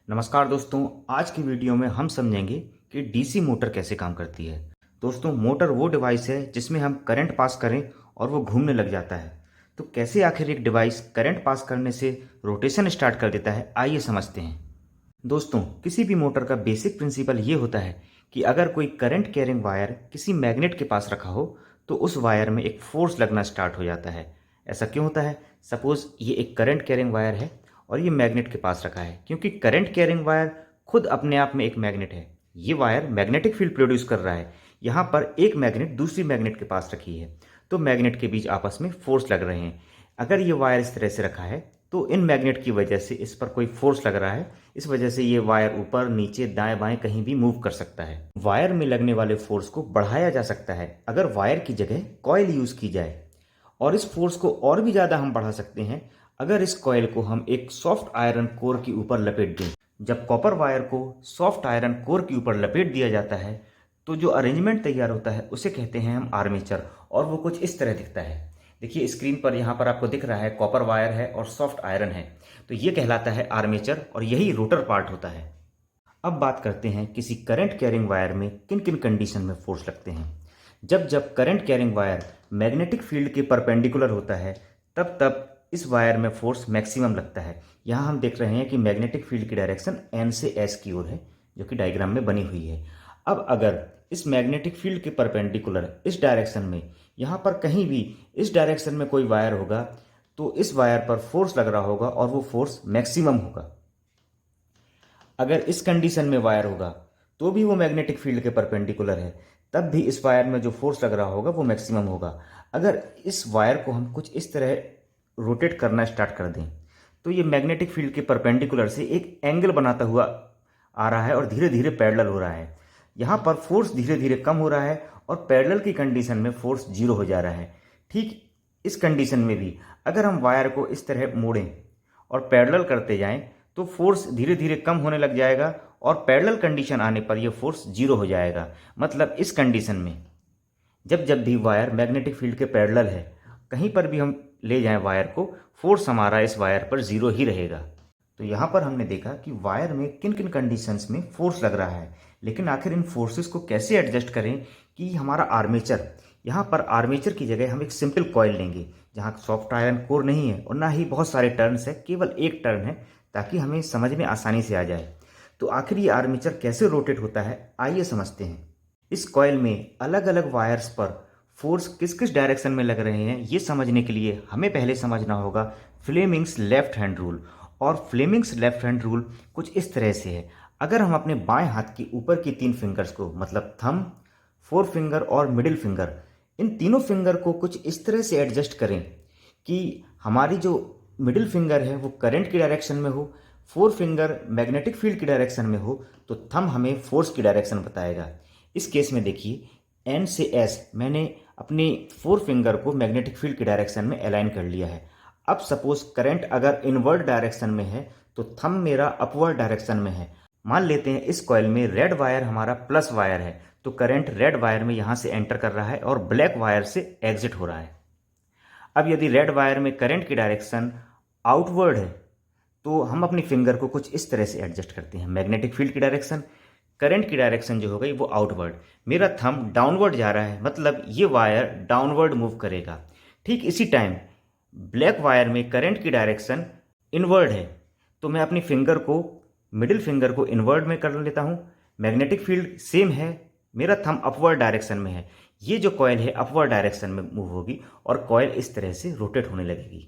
नमस्कार दोस्तों, आज की वीडियो में हम समझेंगे कि डीसी मोटर कैसे काम करती है। दोस्तों, मोटर वो डिवाइस है जिसमें हम करंट पास करें और वो घूमने लग जाता है। तो कैसे आखिर एक डिवाइस करंट पास करने से रोटेशन स्टार्ट कर देता है, आइए समझते हैं। दोस्तों, किसी भी मोटर का बेसिक प्रिंसिपल ये होता है कि अगर कोई करंट कैरिंग वायर किसी मैग्नेट के पास रखा हो तो उस वायर में एक फोर्स लगना स्टार्ट हो जाता है। ऐसा क्यों होता है? सपोज ये एक करंट कैरिंग वायर है और ये मैग्नेट के पास रखा है, क्योंकि करंट कैरिंग वायर खुद अपने आप में एक मैग्नेट है। ये वायर मैग्नेटिक फील्ड प्रोड्यूस कर रहा है। यहाँ पर एक मैग्नेट दूसरी मैग्नेट के पास रखी है, तो मैग्नेट के बीच आपस में फोर्स लग रहे हैं। अगर ये वायर इस तरह से रखा है तो इन मैग्नेट की वजह से इस पर कोई फोर्स लग रहा है। इस वजह से ये वायर ऊपर नीचे दाएं बाएं कहीं भी मूव कर सकता है। वायर में लगने वाले फोर्स को बढ़ाया जा सकता है अगर वायर की जगह कॉइल यूज की जाए, और इस फोर्स को और भी ज़्यादा हम बढ़ा सकते हैं अगर इस कॉइल को हम एक सॉफ्ट आयरन कोर के ऊपर लपेट दें। जब कॉपर वायर को सॉफ्ट आयरन कोर के ऊपर लपेट दिया जाता है तो जो अरेंजमेंट तैयार होता है उसे कहते हैं हम आर्मेचर, और वो कुछ इस तरह दिखता है। देखिए स्क्रीन पर यहाँ पर आपको दिख रहा है कॉपर वायर है और सॉफ्ट आयरन है, तो ये कहलाता है आर्मेचर और यही रोटर पार्ट होता है। अब बात करते हैं किसी करंट कैरिंग वायर में किन किन कंडीशन में फोर्स लगते हैं। जब जब current carrying wire magnetic field के परपेंडिकुलर होता है तब तब इस वायर में फोर्स मैक्सिमम लगता है। यहाँ हम देख रहे हैं कि मैग्नेटिक फील्ड की डायरेक्शन एन से एस की ओर है, जो कि डायग्राम में बनी हुई है। अब अगर इस मैग्नेटिक फील्ड के परपेंडिकुलर इस डायरेक्शन में यहाँ पर कहीं भी इस डायरेक्शन में कोई वायर होगा तो इस वायर पर फोर्स लग रहा होगा और वो फोर्स मैक्सिमम होगा। अगर इस कंडीशन में वायर होगा तो भी वो मैग्नेटिक फील्ड के परपेंडिकुलर है, तब भी इस वायर में जो फोर्स लग रहा होगा वो मैक्सिमम होगा। अगर इस वायर को हम कुछ इस तरह रोटेट करना स्टार्ट कर दें तो ये मैग्नेटिक फील्ड के परपेंडिकुलर से एक एंगल बनाता हुआ आ रहा है और धीरे धीरे पैरेलल हो रहा है। यहाँ पर फोर्स धीरे धीरे कम हो रहा है और पैरेलल की कंडीशन में फोर्स जीरो हो जा रहा है। ठीक इस कंडीशन में भी अगर हम वायर को इस तरह मोड़ें और पैरेलल करते जाएं तो फोर्स धीरे धीरे कम होने लग जाएगा और पैरेलल कंडीशन आने पर यह फोर्स जीरो हो जाएगा। मतलब इस कंडीशन में जब जब भी वायर मैग्नेटिक फील्ड के पैरेलल है, कहीं पर भी हम ले जाएं वायर को, फोर्स हमारा इस वायर पर जीरो ही रहेगा। तो यहाँ पर हमने देखा कि वायर में किन किन कंडीशंस में फोर्स लग रहा है, लेकिन आखिर इन फोर्सेस को कैसे एडजस्ट करें कि हमारा आर्मेचर, यहाँ पर आर्मेचर की जगह हम एक सिंपल कॉइल लेंगे जहाँ सॉफ्ट आयरन कोर नहीं है और ना ही बहुत सारे टर्न्स है, केवल एक टर्न है, ताकि हमें समझ में आसानी से आ जाए। तो आखिर ये आर्मेचर कैसे रोटेट होता है, आइए समझते हैं। इस कॉइल में अलग अलग वायर्स पर फोर्स किस किस डायरेक्शन में लग रहे हैं ये समझने के लिए हमें पहले समझना होगा फ्लेमिंग्स लेफ्ट हैंड रूल। और फ्लेमिंग्स लेफ्ट हैंड रूल कुछ इस तरह से है। अगर हम अपने बाएं हाथ की ऊपर की तीन फिंगर्स को, मतलब थंब, फोर फिंगर और मिडिल फिंगर, इन तीनों फिंगर को कुछ इस तरह से एडजस्ट करें कि हमारी जो मिडिल फिंगर है वो करंट की डायरेक्शन में हो, फोर फिंगर मैग्नेटिक फील्ड की डायरेक्शन में हो, तो थंब हमें फोर्स की डायरेक्शन बताएगा। इस केस में देखिए एन से एस मैंने अपनी फोर फिंगर को मैग्नेटिक फील्ड की डायरेक्शन में अलाइन कर लिया है। अब सपोज करंट अगर इनवर्ड डायरेक्शन में है तो थंब मेरा अपवर्ड डायरेक्शन में है। मान लेते हैं इस कॉइल में रेड वायर हमारा प्लस वायर है, तो करंट रेड वायर में यहाँ से एंटर कर रहा है और ब्लैक वायर से एग्जिट हो रहा है। अब यदि रेड वायर में करंट की डायरेक्शन आउटवर्ड है तो हम अपनी फिंगर को कुछ इस तरह से एडजस्ट करते हैं। मैग्नेटिक फील्ड की डायरेक्शन, करंट की डायरेक्शन जो हो गई वो आउटवर्ड, मेरा थंब डाउनवर्ड जा रहा है, मतलब ये वायर डाउनवर्ड मूव करेगा। ठीक इसी टाइम ब्लैक वायर में करंट की डायरेक्शन इनवर्ड है, तो मैं अपनी फिंगर को, मिडिल फिंगर को इनवर्ड में कर लेता हूँ। मैग्नेटिक फील्ड सेम है, मेरा थंब अपवर्ड डायरेक्शन में है, ये जो कॉइल है अपवर्ड डायरेक्शन में मूव होगी और कॉइल इस तरह से रोटेट होने लगेगी।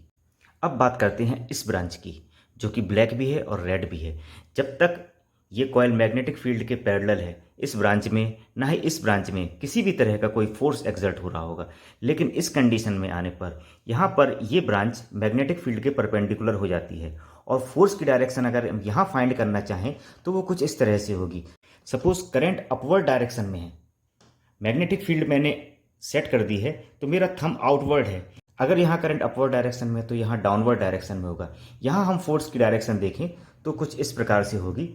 अब बात करते हैं इस ब्रांच की, जो कि ब्लैक भी है और रेड भी है। जब तक ये कॉइल मैग्नेटिक फील्ड के पैरेलल है, इस ब्रांच में ना ही इस ब्रांच में किसी भी तरह का कोई फोर्स एक्सर्ट हो रहा होगा। लेकिन इस कंडीशन में आने पर यहाँ पर ये ब्रांच मैग्नेटिक फील्ड के परपेंडिकुलर हो जाती है और फोर्स की डायरेक्शन अगर हम यहाँ फाइंड करना चाहें तो वो कुछ इस तरह से होगी। सपोज करंट अपवर्ड डायरेक्शन में है, मैग्नेटिक फील्ड मैंने सेट कर दी है, तो मेरा थंब आउटवर्ड है। अगर यहाँ करंट अपवर्ड डायरेक्शन में है तो यहाँ डाउनवर्ड डायरेक्शन में होगा। यहाँ हम फोर्स की डायरेक्शन देखें तो कुछ इस प्रकार से होगी।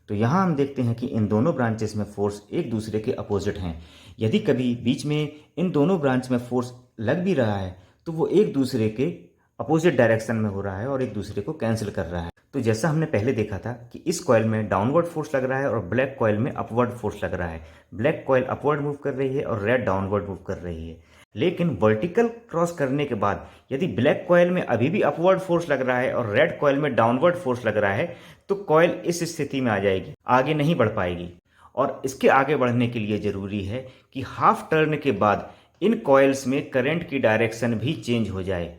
तो यहाँ हम देखते हैं कि इन दोनों ब्रांचेस में फोर्स एक दूसरे के अपोजिट हैं। यदि कभी बीच में इन दोनों ब्रांच में फोर्स लग भी रहा है तो वो एक दूसरे के अपोजिट डायरेक्शन में हो रहा है और एक दूसरे को कैंसिल कर रहा है। तो जैसा हमने पहले देखा था कि इस कॉइल में डाउनवर्ड फोर्स लग रहा है और ब्लैक कॉइल में अपवर्ड फोर्स लग रहा है। ब्लैक कॉइल अपवर्ड मूव कर रही है और रेड डाउनवर्ड मूव कर रही है। लेकिन वर्टिकल क्रॉस करने के बाद यदि ब्लैक कॉइल में अभी भी अपवर्ड फोर्स लग रहा है और रेड कॉइल में डाउनवर्ड फोर्स लग रहा है तो कॉइल इस स्थिति में आ जाएगी, आगे नहीं बढ़ पाएगी। और इसके आगे बढ़ने के लिए ज़रूरी है कि हाफ टर्न के बाद इन कॉइल्स में करंट की डायरेक्शन भी चेंज हो जाए।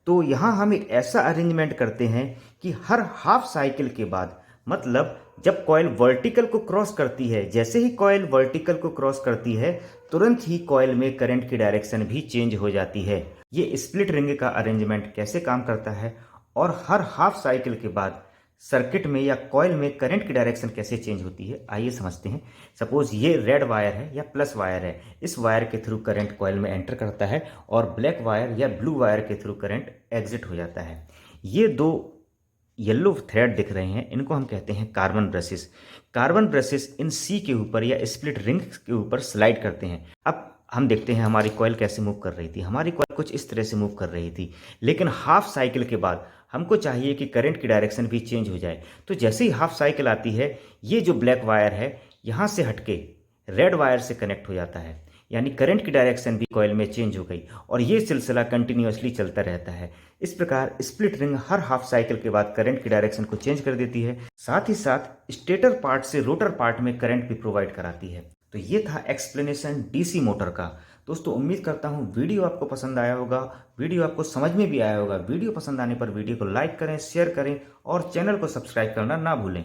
तो यहाँ हम एक ऐसा अरेंजमेंट करते हैं कि हर हाफ साइकिल के बाद, मतलब जब कॉइल वर्टिकल को क्रॉस करती है, जैसे ही कॉइल वर्टिकल को क्रॉस करती है तुरंत ही कॉइल में करंट की डायरेक्शन भी चेंज हो जाती है। ये स्प्लिट रिंग का अरेंजमेंट कैसे काम करता है और हर हाफ साइकिल के बाद सर्किट में या कॉइल में करंट की डायरेक्शन कैसे चेंज होती है, आइए समझते हैं। सपोज ये रेड वायर है या प्लस वायर है, इस वायर के थ्रू करंट कॉइल में एंटर करता है और ब्लैक वायर या ब्लू वायर के थ्रू करंट एग्जिट हो जाता है। ये दो येलो थ्रेड दिख रहे हैं, इनको हम कहते हैं कार्बन ब्रशेस। कार्बन ब्रशेस इन सी के ऊपर या स्प्लिट रिंग के ऊपर स्लाइड करते हैं। अब हम देखते हैं हमारी कॉइल कैसे मूव कर रही थी। हमारी कॉइल कुछ इस तरह से मूव कर रही थी, लेकिन हाफ साइकिल के बाद हमको चाहिए कि करंट की डायरेक्शन भी चेंज हो जाए। तो जैसे ही हाफ साइकिल आती है, ये जो ब्लैक वायर है यहाँ से हटके रेड वायर से कनेक्ट हो जाता है, यानी करंट की डायरेक्शन भी कॉइल में चेंज हो गई और ये सिलसिला कंटिन्यूअसली चलता रहता है। इस प्रकार स्प्लिट रिंग हर हाफ साइकिल के बाद करंट की डायरेक्शन को चेंज कर देती है, साथ ही साथ स्टेटर पार्ट से रोटर पार्ट में करंट भी प्रोवाइड कराती है। तो ये था एक्सप्लेनेशन डीसी मोटर का। दोस्तों उम्मीद करता हूँ वीडियो आपको पसंद आया होगा, वीडियो आपको समझ में भी आया होगा। वीडियो पसंद आने पर वीडियो को लाइक करें, शेयर करें और चैनल को सब्सक्राइब करना ना भूलें।